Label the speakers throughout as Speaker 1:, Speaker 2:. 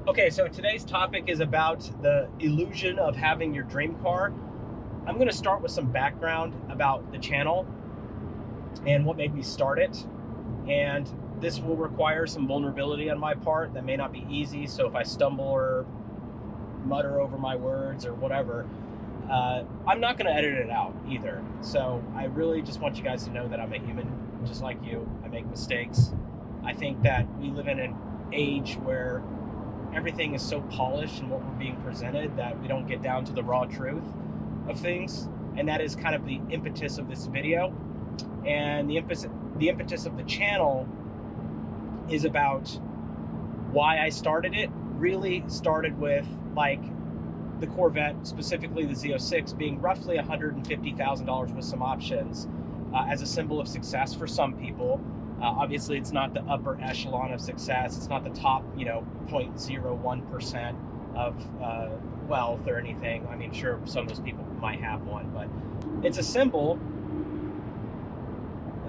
Speaker 1: Okay, so today's topic is about the illusion of having your dream car. I'm going to start with some background about the channel and what made me start it. And this will require some vulnerability on my part. That may not be easy, so if I stumble or mutter over my words or whatever, I'm not going to edit it out either. So I really just want you guys to know that I'm a human just like you. I make mistakes. I think that we live in an age where everything is so polished and what we're being presented that we don't get down to the raw truth of things. And that is kind of the impetus of this video. And the impetus of the channel is about why I started it. Really started with like the Corvette, specifically the Z06, being roughly $150,000 with some options as a symbol of success for some people. Obviously, it's not the upper echelon of success. It's not the top, 0.01% of wealth or anything. I mean, sure, some of those people might have one, but it's a symbol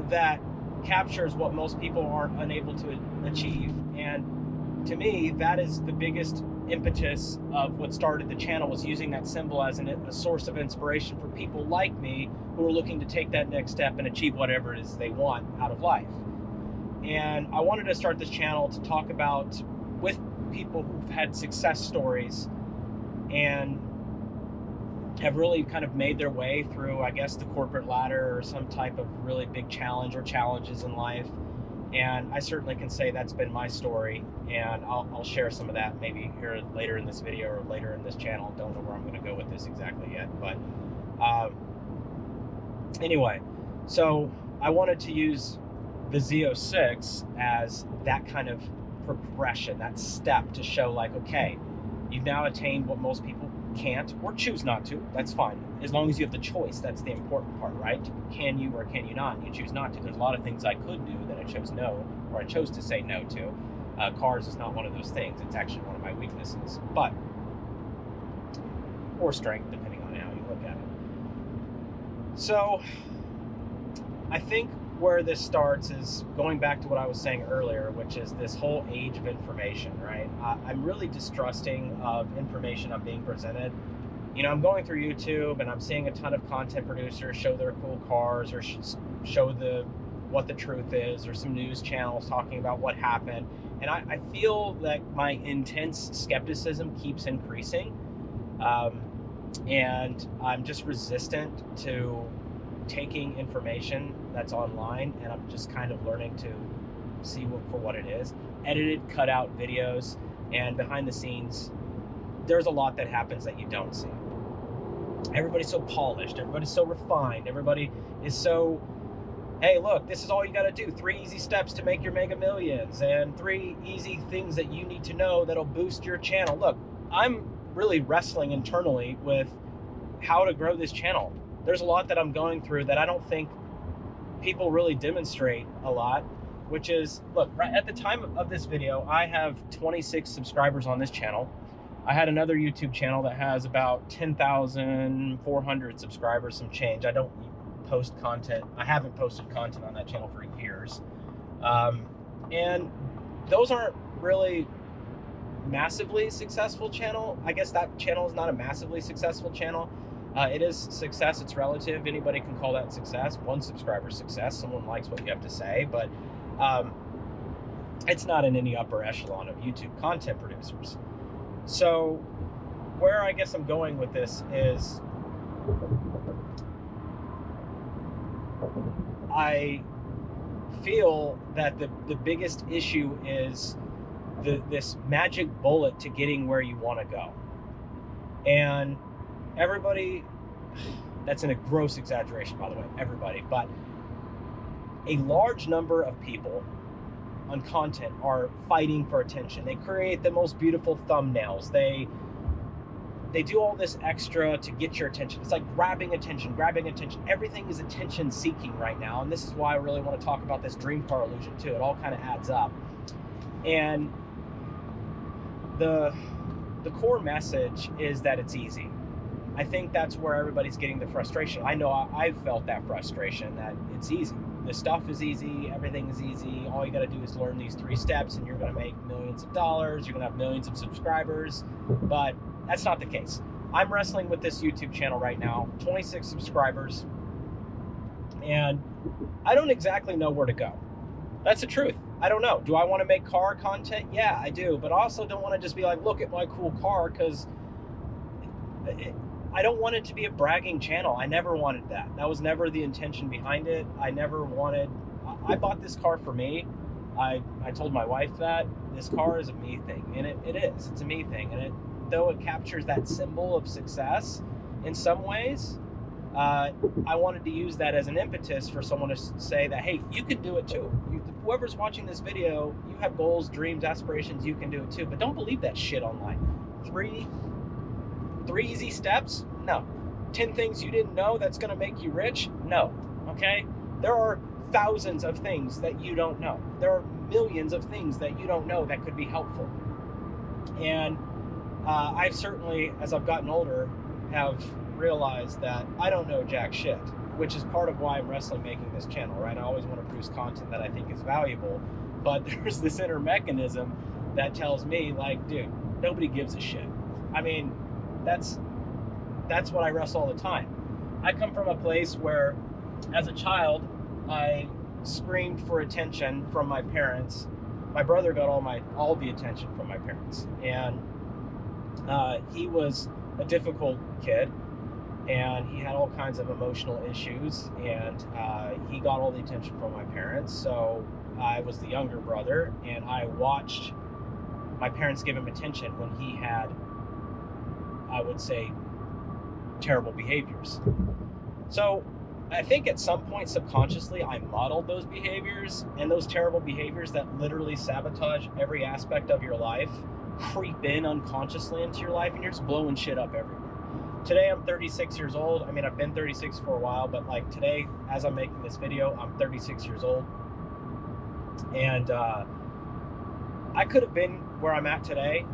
Speaker 1: that captures what most people aren't unable to achieve. And to me, that is the biggest impetus of what started the channel, was using that symbol as a source of inspiration for people like me who are looking to take that next step and achieve whatever it is they want out of life. And I wanted to start this channel to talk about with people who've had success stories and have really kind of made their way through, I guess, the corporate ladder or some type of really big challenge or challenges in life. And I certainly can say that's been my story, and I'll share some of that maybe here later in this video or later in this channel. Don't know where I'm going to go with this exactly yet, but anyway, so I wanted to use the Z06 as that kind of progression, that step to show like, okay, you've now attained what most people can't or choose not to. That's fine, as long as you have the choice. That's the important part, right? Can you or can you not? You choose not to. There's a lot of things I could do that I chose no, or I chose to say no to. Cars is not one of those things. It's actually one of my weaknesses, but or strength, depending on how you look at it. So I think where this starts is going back to what I was saying earlier, which is this whole age of information, right? I'm really distrusting of information I'm being presented. I'm going through YouTube and I'm seeing a ton of content producers show their cool cars or show what the truth is, or some news channels talking about what happened. And I feel that my intense skepticism keeps increasing. And I'm just resistant to taking information that's online, and I'm just kind of learning to see for what it is. Edited, cut out videos, and behind the scenes, there's a lot that happens that you don't see. Everybody's so polished, everybody's so refined, everybody is so, hey, look, this is all you got to do. 3 easy steps to make your Mega Millions, and 3 easy things that you need to know that'll boost your channel. Look, I'm really wrestling internally with how to grow this channel. There's a lot that I'm going through that I don't think people really demonstrate a lot, which is, look, right at the time of this video, I have 26 subscribers on this channel. I had another YouTube channel that has about 10,400 subscribers, some change. I don't post content. I haven't posted content on that channel for years. And those aren't really massively successful channel. I guess that channel is not a massively successful channel. It is success. It's relative. Anybody can call that success. 1 subscriber success. Someone likes what you have to say, but it's not in any upper echelon of YouTube content producers. So where I guess I'm going with this is I feel that the biggest issue is this magic bullet to getting where you want to go. And everybody, that's in a gross exaggeration, by the way, everybody, but a large number of people on content are fighting for attention. They create the most beautiful thumbnails. They do all this extra to get your attention. It's like grabbing attention. Everything is attention seeking right now. And this is why I really want to talk about this dream car illusion too. It all kind of adds up. And the core message is that it's easy. I think that's where everybody's getting the frustration. I know I've felt that frustration, that it's easy. the stuff is easy, everything is easy, all you got to do is learn these 3 steps and you're going to make millions of dollars, you're going to have millions of subscribers. But that's not the case. I'm wrestling with this YouTube channel right now, 26 subscribers, and I don't exactly know where to go. That's the truth. I don't know. Do I want to make car content? Yeah, I do. But I also don't want to just be like, look at my cool car, because I don't want it to be a bragging channel. I never wanted that. That was never the intention behind it. I bought this car for me. I told my wife that this car is a me thing, and it is. It's a me thing. And though it captures that symbol of success in some ways, I wanted to use that as an impetus for someone to say that, hey, you can do it too. Whoever's watching this video, you have goals, dreams, aspirations, you can do it too. But don't believe that shit online. Three easy steps? No. 10 things you didn't know that's going to make you rich? No. Okay? There are thousands of things that you don't know. There are millions of things that you don't know that could be helpful. And I've certainly, as I've gotten older, have realized that I don't know jack shit, which is part of why I'm wrestling making this channel, right? I always want to produce content that I think is valuable, but there's this inner mechanism that tells me, like, dude, nobody gives a shit. I mean, that's what I wrestle all the time. I come from a place where, as a child, I screamed for attention from my parents. My brother got all the attention from my parents, and he was a difficult kid, and he had all kinds of emotional issues, and he got all the attention from my parents. So I was the younger brother, and I watched my parents give him attention when he had, I would say, terrible behaviors. So I think at some point subconsciously I modeled those behaviors, and those terrible behaviors that literally sabotage every aspect of your life creep in unconsciously into your life, and you're just blowing shit up everywhere. Today I'm 36 years old. I mean, I've been 36 for a while, but like today, as I'm making this video, I'm 36 years old. And I could have been where I'm at today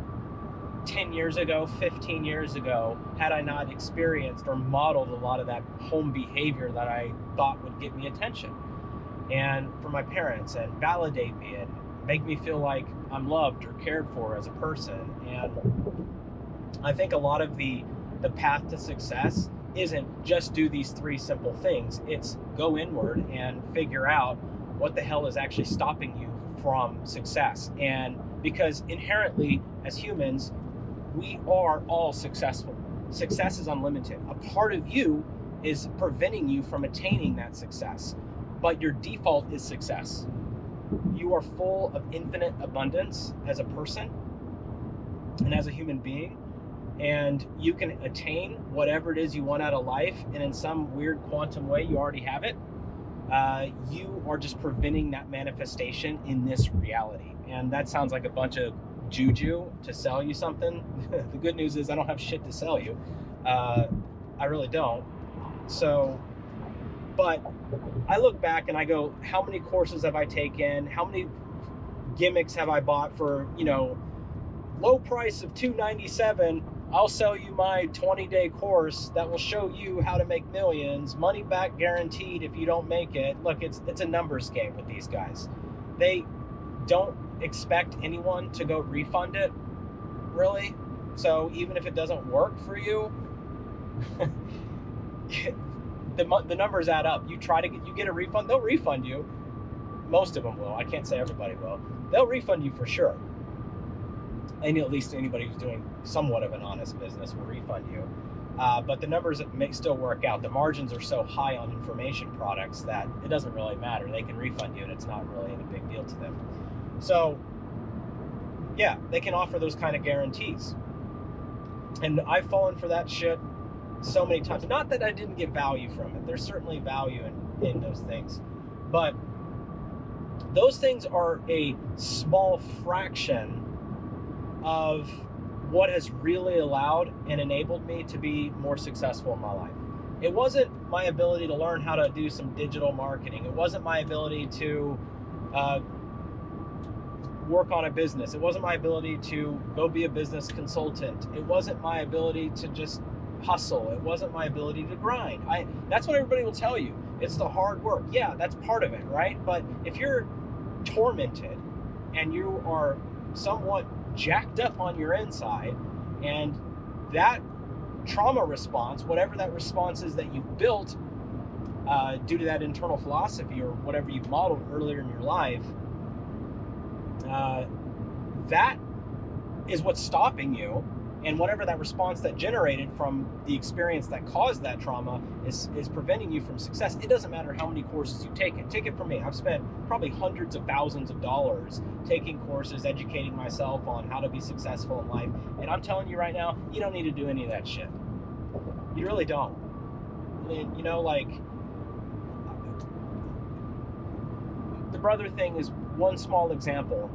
Speaker 1: 10 years ago, 15 years ago, had I not experienced or modeled a lot of that home behavior that I thought would get me attention, and from my parents, and validate me and make me feel like I'm loved or cared for as a person. And I think a lot of the path to success isn't just do these 3 simple things. It's go inward and figure out what the hell is actually stopping you from success. And because inherently, as humans, we are all successful. Success is unlimited. A part of you is preventing you from attaining that success, but your default is success. You are full of infinite abundance as a person and as a human being, and you can attain whatever it is you want out of life, and in some weird quantum way, you already have it. You are just preventing that manifestation in this reality. And that sounds like a bunch of juju to sell you something. The good news is I don't have shit to sell you. I really don't. So, but I look back and I go, how many courses have I taken? How many gimmicks have I bought for, low price of $297? I'll sell you my 20-day course that will show you how to make millions, money back guaranteed if you don't make it. Look, it's a numbers game with these guys. They don't expect anyone to go refund it, really. So even if it doesn't work for you, the numbers add up. You get a refund, they'll refund you. Most of them will. I can't say everybody will. They'll refund you for sure. And at least anybody who's doing somewhat of an honest business will refund you. But the numbers may still work out. The margins are so high on information products that it doesn't really matter. They can refund you and it's not really any big deal to them. So, yeah, they can offer those kind of guarantees. And I've fallen for that shit so many times. Not that I didn't get value from it. There's certainly value in those things. But those things are a small fraction of what has really allowed and enabled me to be more successful in my life. It wasn't my ability to learn how to do some digital marketing. It wasn't my ability to work on a business. It wasn't my ability to go be a business consultant. It wasn't my ability to just hustle. It wasn't my ability to grind. That's what everybody will tell you. It's the hard work. Yeah, that's part of it, right? But if you're tormented and you are somewhat jacked up on your inside, and that trauma response, whatever that response is that you've built due to that internal philosophy or whatever you've modeled earlier in your life, that is what's stopping you. And whatever that response that generated from the experience that caused that trauma is preventing you from success. It doesn't matter how many courses you've taken. Take it from me. I've spent probably hundreds of thousands of dollars taking courses, educating myself on how to be successful in life. And I'm telling you right now, you don't need to do any of that shit. You really don't. I mean, you know, like, the brother thing is one small example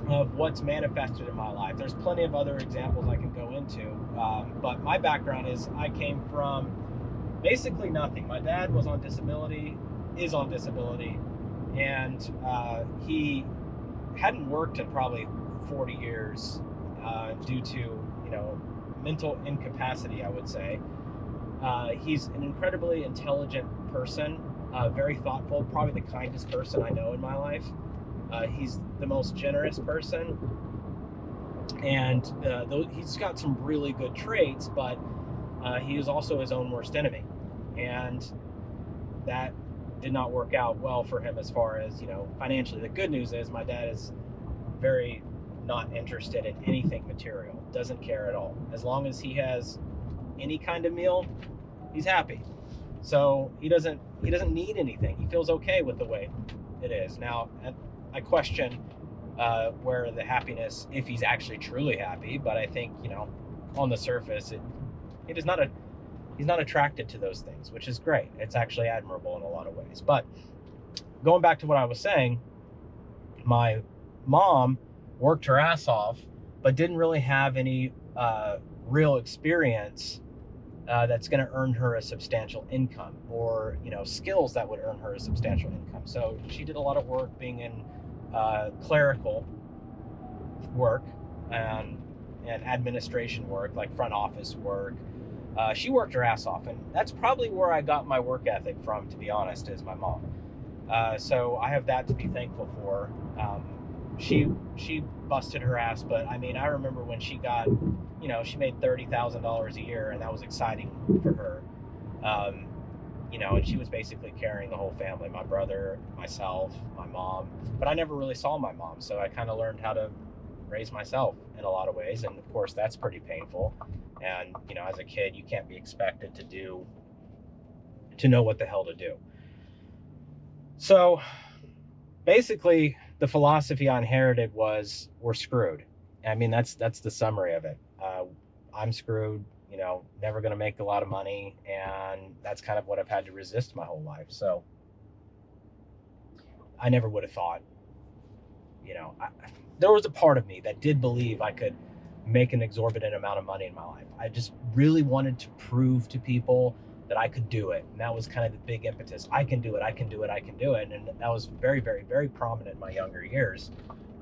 Speaker 1: of what's manifested in my life. There's plenty of other examples I can go into, but my background is I came from basically nothing. My dad was on disability, is on disability, and he hadn't worked in probably 40 years due to, you know, mental incapacity, I would say. He's an incredibly intelligent person, very thoughtful, probably the kindest person I know in my life. He's the most generous person, and he's got some really good traits, but he is also his own worst enemy, and that did not work out well for him as far as, you know, financially. The good news is my dad is very not interested in anything material, doesn't care at all. As long as he has any kind of meal, he's happy. So he doesn't need anything. He feels okay with the way it is. Now, I question where the happiness, if he's actually truly happy, but I think, you know, on the surface, he's not attracted to those things, which is great. It's actually admirable in a lot of ways. But going back to what I was saying, my mom worked her ass off, but didn't really have any real experience that's going to earn her a substantial income, or, you know, skills that would earn her a substantial income. So she did a lot of work being in clerical work and administration work, like front office work. She worked her ass off, and that's probably where I got my work ethic from, to be honest, is my mom. So I have that to be thankful for. She busted her ass, but I mean, I remember when she got, you know, she made $30,000 a year, and that was exciting for her. You know, and she was basically carrying the whole family, my brother, myself, my mom. But I never really saw my mom, so I kind of learned how to raise myself in a lot of ways. And of course, that's pretty painful. And, you know, as a kid, you can't be expected to know what the hell to do. So basically, the philosophy I inherited was, we're screwed. I mean, that's the summary of it. I'm screwed, you know, never going to make a lot of money, and that's kind of what I've had to resist my whole life. So I never would have thought, you know, there was a part of me that did believe I could make an exorbitant amount of money in my life. I just really wanted to prove to people that I could do it. And that was kind of the big impetus. I can do it, I can do it, I can do it. And that was very, very, very prominent in my younger years,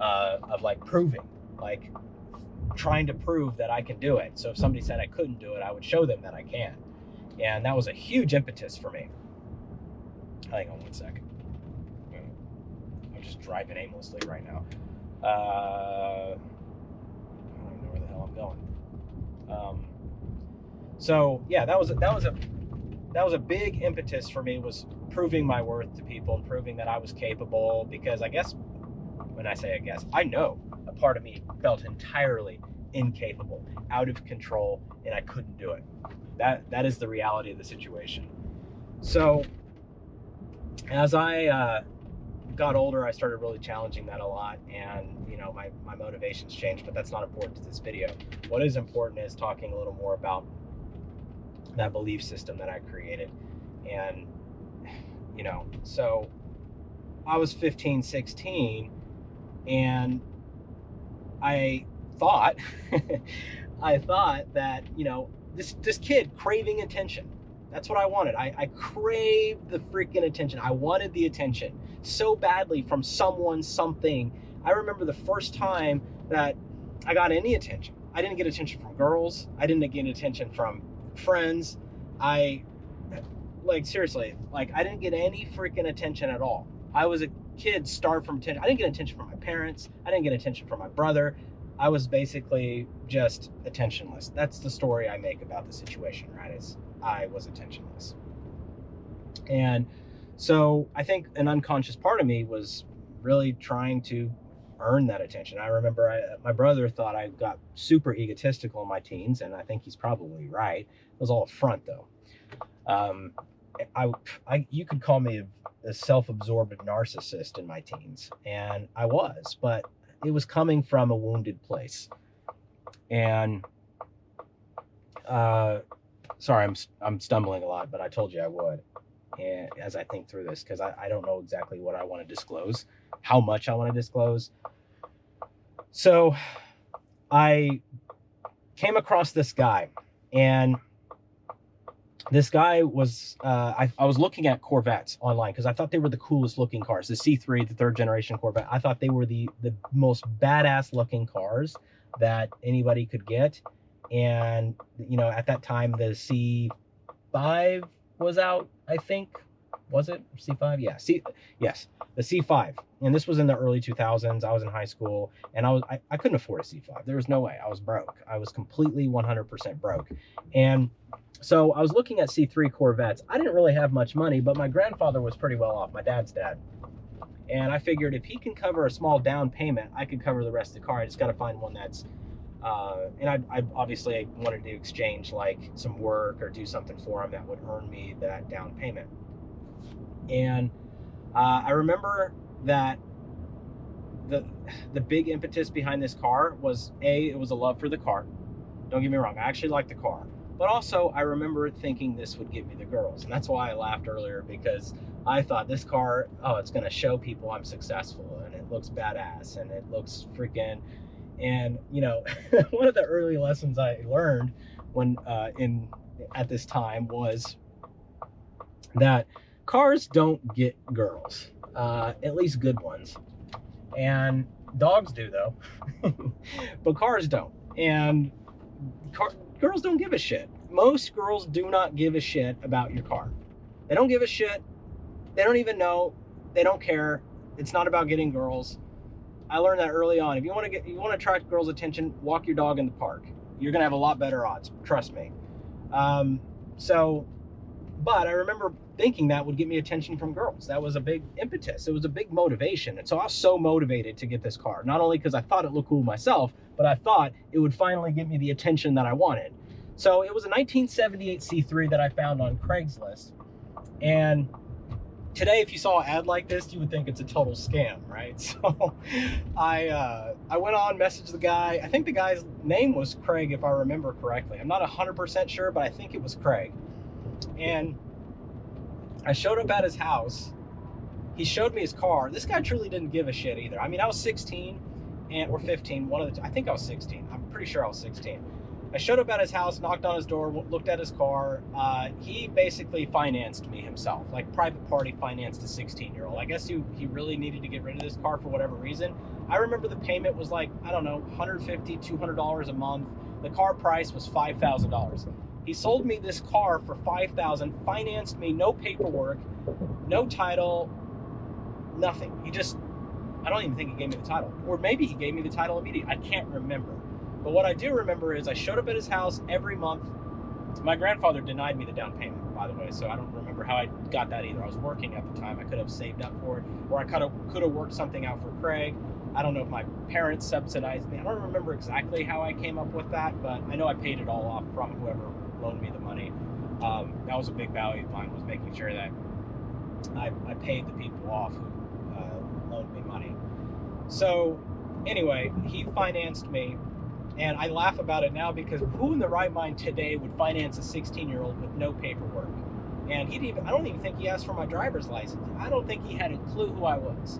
Speaker 1: of like proving, like trying to prove that I can do it. So if somebody said I couldn't do it, I would show them that I can. And that was a huge impetus for me. Hang on one second. I'm just driving aimlessly right now. I don't even know where the hell I'm going. So yeah, that was a big impetus for me, was proving my worth to people and proving that I was capable. Because I guess, when I say I guess, I know a part of me felt entirely incapable, out of control, and I couldn't do it. That is the reality of the situation. So as I got older, I started really challenging that a lot, and, you know, my motivations changed, but that's not important to this video. What is important is talking a little more about that belief system that I created. And, you know, so I was 15, 16, and I thought that, you know, this kid craving attention, that's what I wanted. I craved the freaking attention. I wanted the attention so badly from someone, something. I remember the first time that I got any attention. I didn't get attention from girls. I didn't get attention from friends. I like seriously, like I didn't get any freaking attention at all. I was a kid starved from attention. I didn't get attention from my parents. I didn't get attention from my brother. I was basically just attentionless. That's the story I make about the situation, right? Is I was attentionless. And so I think an unconscious part of me was really trying to earn that attention. I remember my brother thought I got super egotistical in my teens, and I think he's probably right. It was all a front, though. You could call me a self-absorbed narcissist in my teens, and I was, but it was coming from a wounded place. And sorry, I'm stumbling a lot, but I told you I would. And as I think through this, because I don't know exactly what I want to disclose, how much I want to disclose. So I came across this guy, and this guy was, I was looking at Corvettes online because I thought they were the coolest looking cars. The C3, the third generation Corvette, I thought they were the most badass looking cars that anybody could get. And, you know, at that time, the C5 was out, I think. Was it C5? Yeah. Yes, the C5. And this was in the early 2000s. I was in high school, and I couldn't afford a C5. There was no way. I was broke. I was completely 100% broke. And so I was looking at C3 Corvettes. I didn't really have much money, but my grandfather was pretty well off, my dad's dad. And I figured if he can cover a small down payment, I could cover the rest of the car. I just got to find one that's and I obviously wanted to exchange like some work or do something for him that would earn me that down payment. And I remember that the big impetus behind this car was it was a love for the car. Don't get me wrong, I actually liked the car. But also I remember thinking this would get me the girls. And that's why I laughed earlier, because I thought this car, oh, it's going to show people I'm successful, and it looks badass, and it looks freaking. And, you know, one of the early lessons I learned when at this time was that cars don't get girls, at least good ones. And dogs do, though, but cars don't. And girls don't give a shit. Most girls do not give a shit about your car. They don't give a shit. They don't even know. They don't care. It's not about getting girls. I learned that early on. If you want to attract girls' attention, walk your dog in the park. You're gonna have a lot better odds. Trust me. But I remember thinking that would get me attention from girls. That was a big impetus. It was a big motivation. And so I was so motivated to get this car, not only because I thought it looked cool myself, but I thought it would finally give me the attention that I wanted. So it was a 1978 C3 that I found on Craigslist. And today, if you saw an ad like this, you would think it's a total scam, right? So I went on, messaged the guy. I think the guy's name was Craig, if I remember correctly. I'm not 100% sure, but I think it was Craig. And I showed up at his house. He showed me his car. This guy truly didn't give a shit either. I mean, I was 16 or 15. I think I was 16. I'm pretty sure I was 16. I showed up at his house, knocked on his door, looked at his car. He basically financed me himself, like private party financed a 16-year-old. I guess he really needed to get rid of this car for whatever reason. I remember the payment was like, I don't know, $150, $200 a month. The car price was $5,000. He sold me this car for $5,000, financed me, no paperwork, no title, nothing. I don't even think he gave me the title. Or maybe he gave me the title immediately. I can't remember. But what I do remember is I showed up at his house every month. My grandfather denied me the down payment, by the way, so I don't remember how I got that either. I was working at the time. I could have saved up for it, or I could have worked something out for Craig. I don't know if my parents subsidized me. I don't remember exactly how I came up with that, but I know I paid it all off from whoever loaned me the money. That was a big value of mine, was making sure that I paid the people off who loaned me money. So anyway, he financed me. And I laugh about it now because who in the right mind today would finance a 16-year-old with no paperwork? And I don't even think he asked for my driver's license. I don't think he had a clue who I was.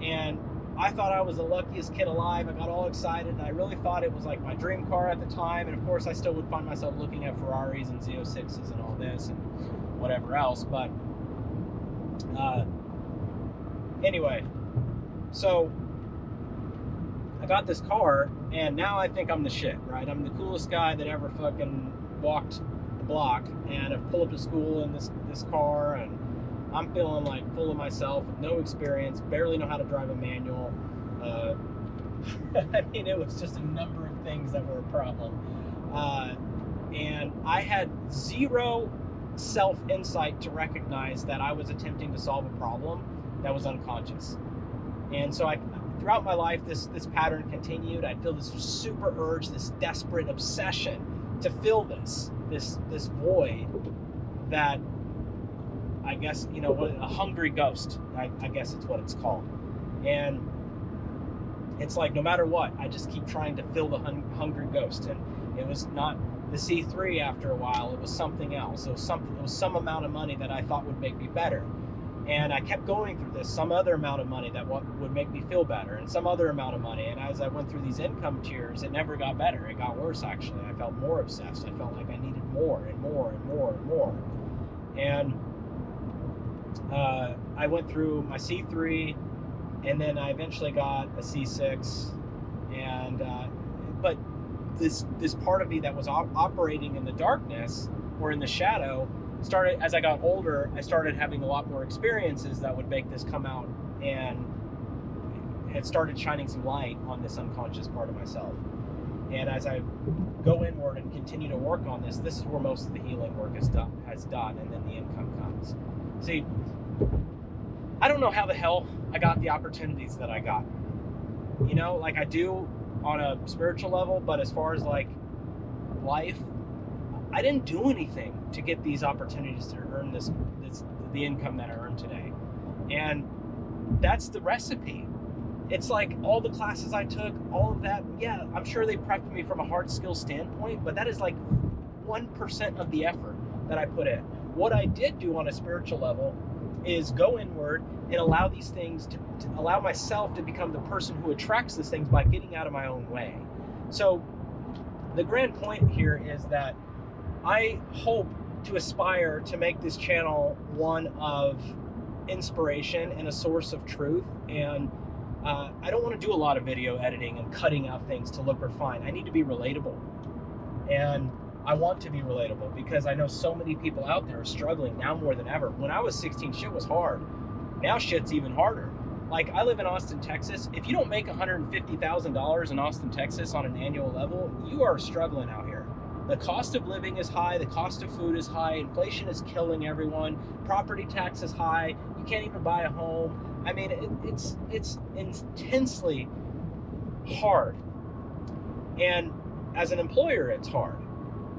Speaker 1: And I thought I was the luckiest kid alive. I got all excited, and I really thought it was like my dream car at the time. And of course, I still would find myself looking at Ferraris and Z06s and all this and whatever else. But anyway, so I got this car, and now I think I'm the shit, right? I'm the coolest guy that ever fucking walked block, and I pull up to school in this car, and I'm feeling like full of myself with no experience, barely know how to drive a manual. I mean, it was just a number of things that were a problem. And I had zero self-insight to recognize that I was attempting to solve a problem that was unconscious. And so throughout my life, this pattern continued. I'd feel this super urge, this desperate obsession to fill this void that, I guess, you know, a hungry ghost, I guess it's what it's called. And it's like, no matter what, I just keep trying to fill the hungry ghost. And it was not the C3 after a while, it was something else. It was some amount of money that I thought would make me better. And I kept going through this, some other amount of money that would make me feel better, and some other amount of money. And as I went through these income tiers, it never got better. It got worse, actually. I felt more obsessed. I felt like I needed more and more and more and more. And I went through my C3, and then I eventually got a C6. And but this part of me that was operating in the darkness or in the shadow started, as I got older, I started having a lot more experiences that would make this come out, and it started shining some light on this unconscious part of myself. And as I go inward and continue to work on this is where most of the healing work has done, and then the income comes. See, I don't know how the hell I got the opportunities that I got. You know, like I do on a spiritual level, but as far as like life, I didn't do anything to get these opportunities to earn the income that I earn today. And that's the recipe. It's like all the classes I took, all of that, yeah, I'm sure they prepped me from a hard skill standpoint, but that is like 1% of the effort that I put in. What I did do on a spiritual level is go inward and allow these things to allow myself to become the person who attracts these things by getting out of my own way. So the grand point here is that I hope to aspire to make this channel one of inspiration and a source of truth. And I don't want to do a lot of video editing and cutting out things to look refined. I need to be relatable. And I want to be relatable because I know so many people out there are struggling now more than ever. When I was 16, shit was hard. Now shit's even harder. Like, I live in Austin, Texas. If you don't make $150,000 in Austin, Texas on an annual level, you are struggling out here. The cost of living is high, the cost of food is high, inflation is killing everyone, property tax is high, you can't even buy a home. I mean, it's intensely hard. And as an employer, it's hard,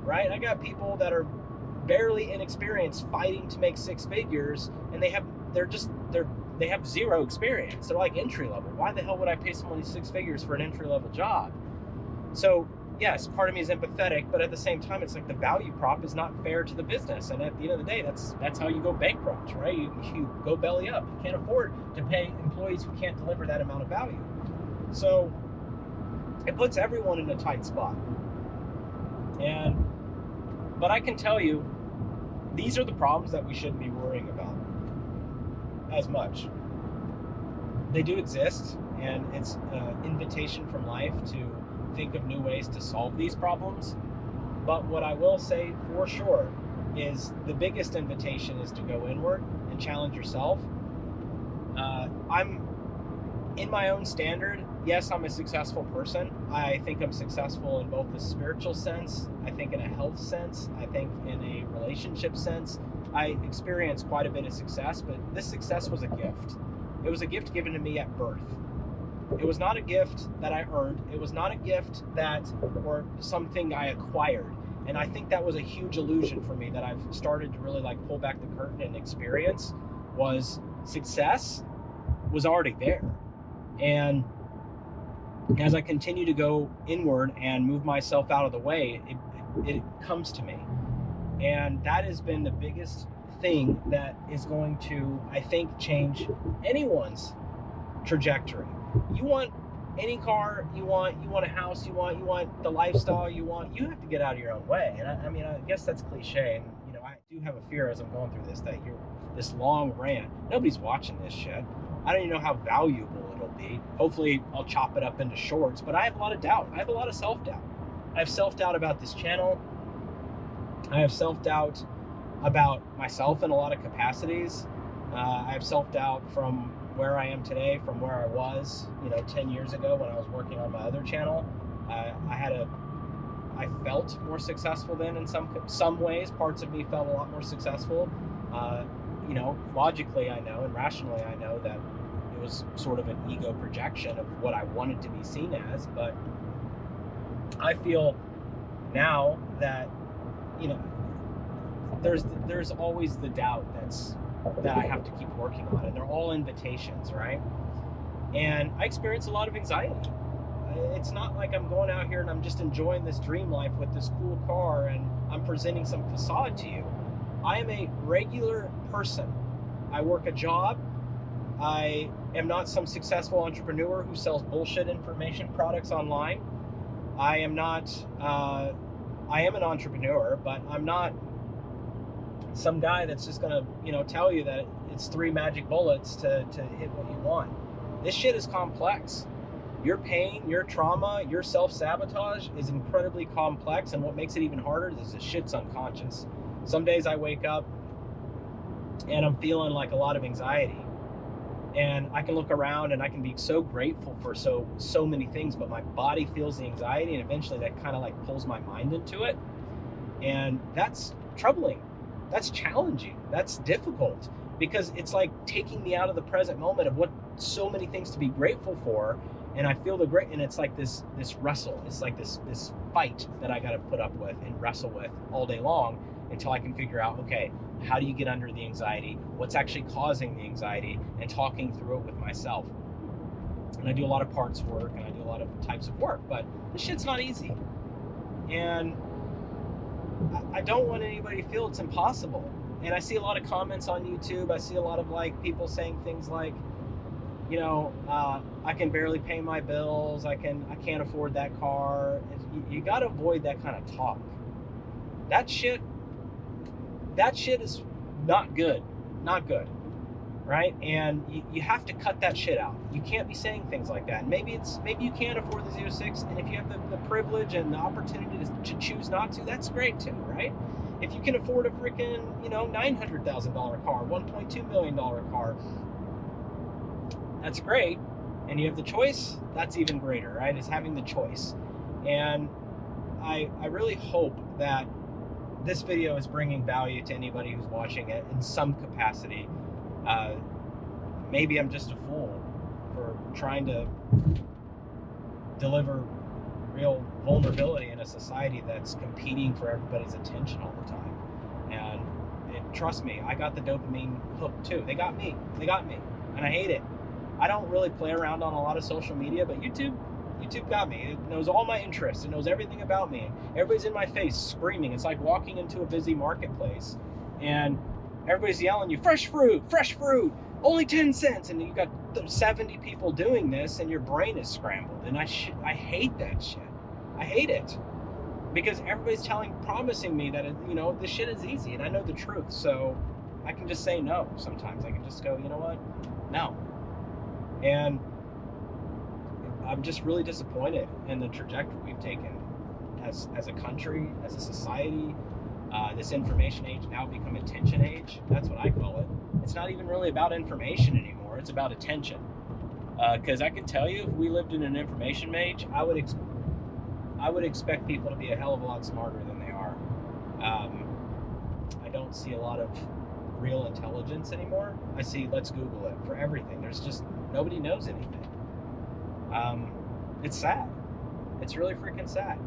Speaker 1: right? I got people that are barely inexperienced fighting to make six figures, and they have zero experience. They're like entry level. Why the hell would I pay someone 6 figures for an entry level job? So yes, part of me is empathetic, but at the same time, it's like the value prop is not fair to the business. And at the end of the day, that's how you go bankrupt, right? You go belly up. You can't afford to pay employees who can't deliver that amount of value. So it puts everyone in a tight spot. But I can tell you, these are the problems that we shouldn't be worrying about as much. They do exist, and it's an invitation from life to think of new ways to solve these problems. But what I will say for sure is the biggest invitation is to go inward and challenge yourself. I'm in my own standard. Yes, I'm a successful person. I think I'm successful in both the spiritual sense, I think in a health sense, I think in a relationship sense. I experienced quite a bit of success, but this success was a gift. It was a gift given to me at birth. It was not a gift that I earned. It was not a gift or something I acquired. And I think that was a huge illusion for me that I've started to really like pull back the curtain and experience. Was success was already there. And as I continue to go inward and move myself out of the way, it comes to me. And that has been the biggest thing that is going to, I think, change anyone's trajectory. You want any car, you want a house, you want the lifestyle you want, you have to get out of your own way. And I mean, I guess that's cliche. And, you know, I do have a fear as I'm going through this, that this long rant, nobody's watching this shit. I don't even know how valuable it'll be. Hopefully I'll chop it up into shorts, but I have a lot of doubt. I have a lot of self-doubt. I have self-doubt about this channel. I have self-doubt about myself in a lot of capacities. I have self-doubt from where I am today, from where I was, 10 years ago when I was working on my other channel. I felt more successful then in some ways. Parts of me felt a lot more successful. Logically I know and rationally I know that it was sort of an ego projection of what I wanted to be seen as, but I feel now that, there's always the doubt that I have to keep working on, and they're all invitations, right? And I experience a lot of anxiety. It's not like I'm going out here and I'm just enjoying this dream life with this cool car and I'm presenting some facade to you. I am a regular person. I work a job. I am not some successful entrepreneur who sells bullshit information products online. I am an entrepreneur, but I'm not some guy that's just gonna, tell you that it's 3 magic bullets to hit what you want. This shit is complex. Your pain, your trauma, your self-sabotage is incredibly complex, and what makes it even harder is the shit's unconscious. Some days I wake up and I'm feeling like a lot of anxiety, and I can look around and I can be so grateful for so many things, but my body feels the anxiety, and eventually that kind of like pulls my mind into it, and that's troubling. That's challenging. That's difficult, because it's like taking me out of the present moment of what so many things to be grateful for. And I feel and it's like this wrestle. It's like this fight that I got to put up with and wrestle with all day long until I can figure out, okay, how do you get under the anxiety? What's actually causing the anxiety? And talking through it with myself. And I do a lot of parts work and I do a lot of types of work, but this shit's not easy. And I don't want anybody to feel it's impossible. And I see a lot of comments on YouTube. I see a lot of people saying things like, I can barely pay my bills. I can't afford that car. You got to avoid that kind of talk. That shit is not good, right? And you have to cut that shit out. You can't be saying things like that. And maybe you can't afford the Z06, and if you have the privilege and the opportunity to choose not to, that's great too, right? If you can afford a freaking, $900,000 car, $1.2 million car, that's great. And you have the choice, that's even greater, right? Is having the choice. And I really hope that this video is bringing value to anybody who's watching it in some capacity. Maybe I'm just a fool for trying to deliver real vulnerability in a society that's competing for everybody's attention all the time. And trust me, I got the dopamine hook too. They got me, and I hate it. I don't really play around on a lot of social media, but YouTube got me. It knows all my interests. It knows everything about me. Everybody's in my face screaming. It's like walking into a busy marketplace and everybody's yelling you, fresh fruit, only 10 cents. And you got 70 people doing this and your brain is scrambled. And I hate that shit. I hate it, because everybody's promising me that, this shit is easy, and I know the truth. So I can just say no. Sometimes I can just go, you know what? No. And I'm just really disappointed in the trajectory we've taken as a country, as a society. This information age now become attention age. That's what I call it. It's not even really about information anymore. It's about attention. Because I can tell you, if we lived in an information age, I would expect people to be a hell of a lot smarter than they are. I don't see a lot of real intelligence anymore. I see, let's Google it for everything. There's just, nobody knows anything. It's sad. It's really freaking sad.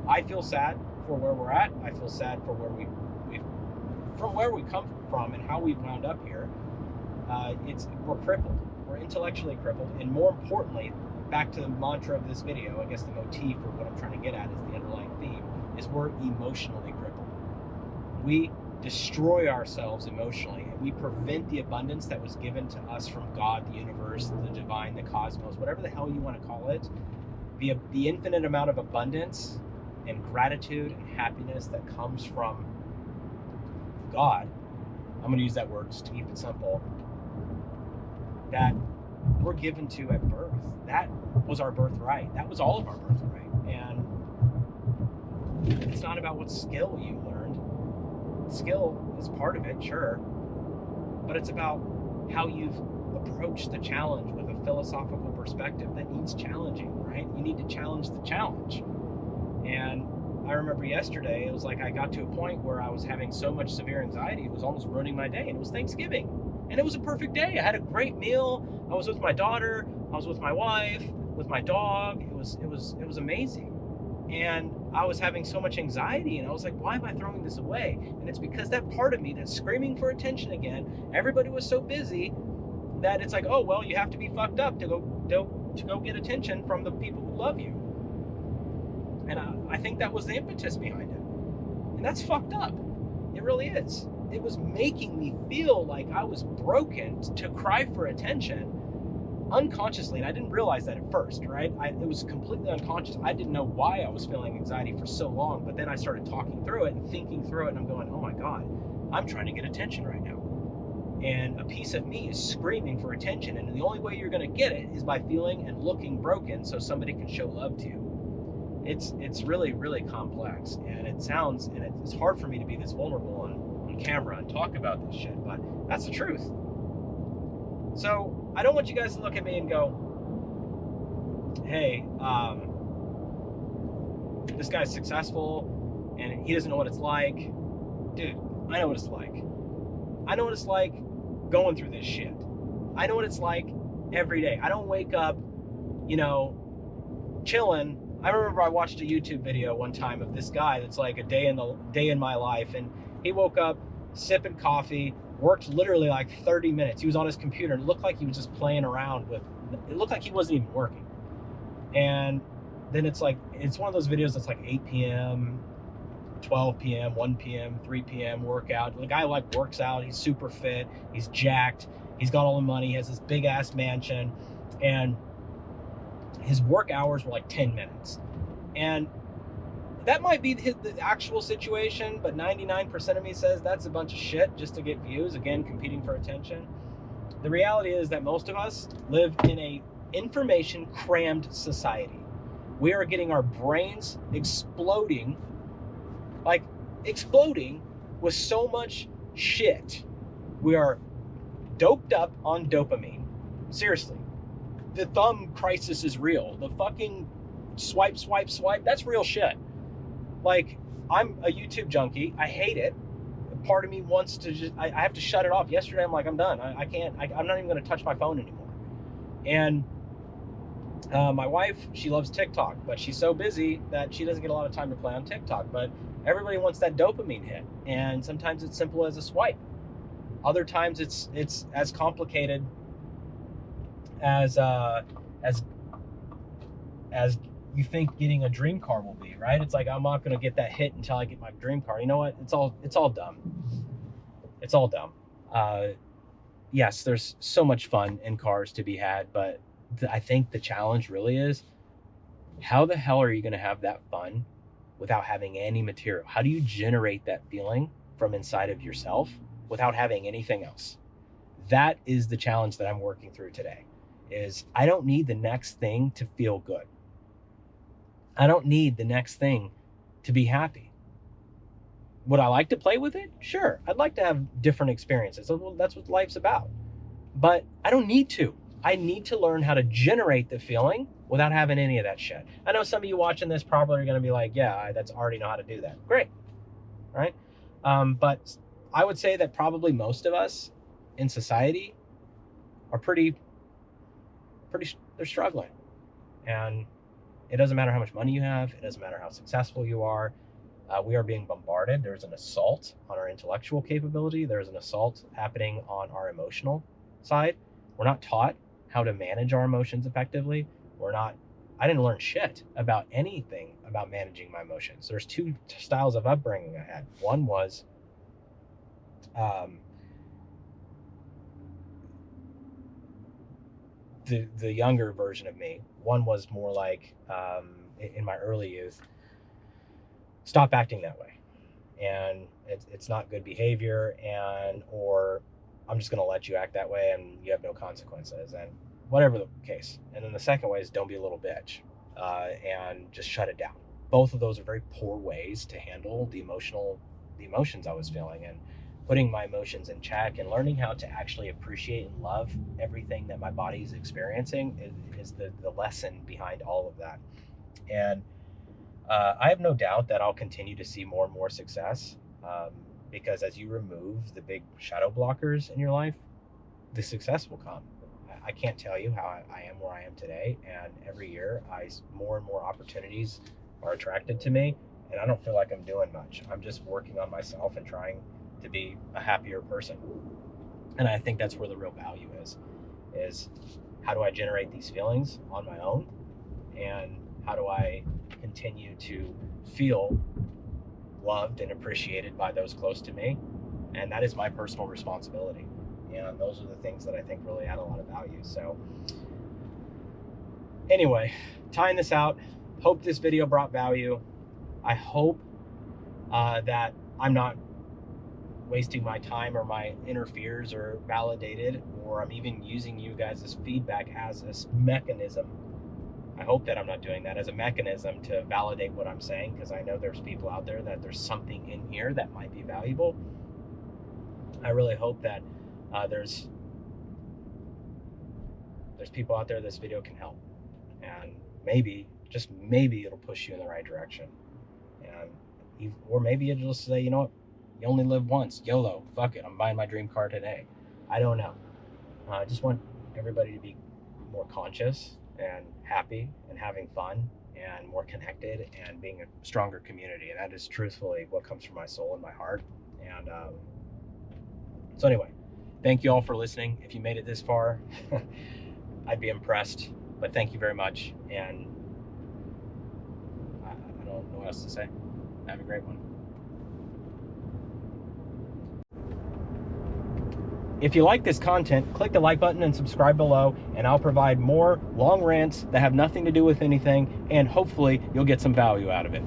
Speaker 1: I feel sad for where we're at. I feel sad for where we come from and how we've wound up here. We're crippled. We're intellectually crippled, and more importantly, back to the mantra of this video, I guess the motif or what I'm trying to get at is the underlying theme, is we're emotionally crippled. We destroy ourselves emotionally, and we prevent the abundance that was given to us from God, the universe, the divine, the cosmos, whatever the hell you want to call it. The infinite amount of abundance and gratitude and happiness that comes from God, I'm going to use that word just to keep it simple, that we're given to at birth. That was our birthright. That was all of our birthright. And it's not about what skill you learned. skill is part of it, sure, but it's about how you've approached the challenge with a philosophical perspective that needs challenging, right? You need to challenge the challenge. And I remember yesterday, it was like I got to a point where I was having so much severe anxiety, it was almost ruining my day. And it was Thanksgiving. And it was a perfect day. I had a great meal. I was with my daughter. I was with my wife, with my dog. It was amazing. And I was having so much anxiety, and I was like, why am I throwing this away? And it's because that part of me that's screaming for attention again, everybody was so busy that it's like, oh, well, you have to be fucked up to go get attention from the people who love you. And I think that was the impetus behind it. And that's fucked up. It really is. It was making me feel like I was broken to cry for attention unconsciously. And I didn't realize that at first, right? It was completely unconscious. I didn't know why I was feeling anxiety for so long. But then I started talking through it and thinking through it. And I'm going, oh my God, I'm trying to get attention right now. And a piece of me is screaming for attention. And the only way you're going to get it is by feeling and looking broken so somebody can show love to you. It's really, really complex. And it's hard for me to be this vulnerable on camera and talk about this shit, but that's the truth. So I don't want you guys to look at me and go, hey, this guy's successful and he doesn't know what it's like. Dude, I know what it's like. I know what it's like going through this shit. I know what it's like every day. I don't wake up, chilling. I remember I watched a YouTube video one time of this guy that's like a day in my life, and he woke up sipping coffee, worked literally like 30 minutes. He was on his computer and it looked like he was just playing around it looked like he wasn't even working. And then it's one of those videos that's like 8 p.m., 12 p.m., 1 p.m., 3 p.m. workout. The guy works out, he's super fit, he's jacked, he's got all the money, he has this big ass mansion, and his work hours were like 10 minutes. And that might be the actual situation, but 99% of me says that's a bunch of shit just to get views, again, competing for attention. The reality is that most of us live in a information crammed society. We are getting our brains exploding with so much shit. We are doped up on dopamine. Seriously. The thumb crisis is real. The fucking swipe, that's real shit. I'm a YouTube junkie. I hate it. Part of me wants to I have to shut it off. Yesterday, I'm like, I'm done. I can't, I'm not even going to touch my phone anymore. And my wife, she loves TikTok, but she's so busy that she doesn't get a lot of time to play on TikTok. But everybody wants that dopamine hit. And sometimes it's simple as a swipe. Other times it's as complicated as you think getting a dream car will be, right? It's like, I'm not going to get that hit until I get my dream car. You know what? It's all dumb. It's all dumb. Yes, there's so much fun in cars to be had, but I think the challenge really is, how the hell are you going to have that fun without having any material? How do you generate that feeling from inside of yourself without having anything else? That is the challenge that I'm working through today. Is I don't need the next thing to feel good. I don't need the next thing to be happy. Would I like to play with it? Sure. I'd like to have different experiences. That's what life's about. But I don't need to. I need to learn how to generate the feeling without having any of that shit. I know some of you watching this probably are going to be like, yeah, I already know how to do that. Great. Right? But I would say that probably most of us in society are pretty, they're struggling. And it doesn't matter how much money you have. It doesn't matter how successful you are. We are being bombarded. There's an assault on our intellectual capability. There's an assault happening on our emotional side. We're not taught how to manage our emotions effectively. I didn't learn shit about anything about managing my emotions. There's two styles of upbringing I had. One was the younger version of me. One was more like, in my early youth, stop acting that way. And it's not good behavior, or I'm just going to let you act that way and you have no consequences, and whatever the case. And then the second way is don't be a little bitch, and just shut it down. Both of those are very poor ways to handle the emotional the emotions I was feeling, and putting my emotions in check and learning how to actually appreciate and love everything that my body is experiencing is the lesson behind all of that. And I have no doubt that I'll continue to see more and more success, because as you remove the big shadow blockers in your life, the success will come. I can't tell you how I am where I am today, and every year more and more opportunities are attracted to me, and I don't feel like I'm doing much. I'm just working on myself and trying to be a happier person. And I think that's where the real value is how do I generate these feelings on my own, and how do I continue to feel loved and appreciated by those close to me. And that is my personal responsibility. And those are the things that I think really add a lot of value. So anyway, tying this out, hope this video brought value. I hope that I'm not wasting my time, or my inner fears are validated, or I'm even using you guys' feedback as a mechanism. I hope that I'm not doing that as a mechanism to validate what I'm saying, because I know there's people out there that there's something in here that might be valuable. I really hope that there's people out there this video can help, and maybe, just maybe, it'll push you in the right direction. And or maybe it'll just say, you know what, you only live once, YOLO, fuck it, I'm buying my dream car today. I don't know. I just want everybody to be more conscious and happy and having fun and more connected and being a stronger community. And that is truthfully what comes from my soul and my heart. And so anyway, thank you all for listening. If you made it this far, I'd be impressed, but thank you very much. And I don't know what else to say. Have a great one. If you like this content, click the like button and subscribe below, and I'll provide more long rants that have nothing to do with anything, and hopefully you'll get some value out of it.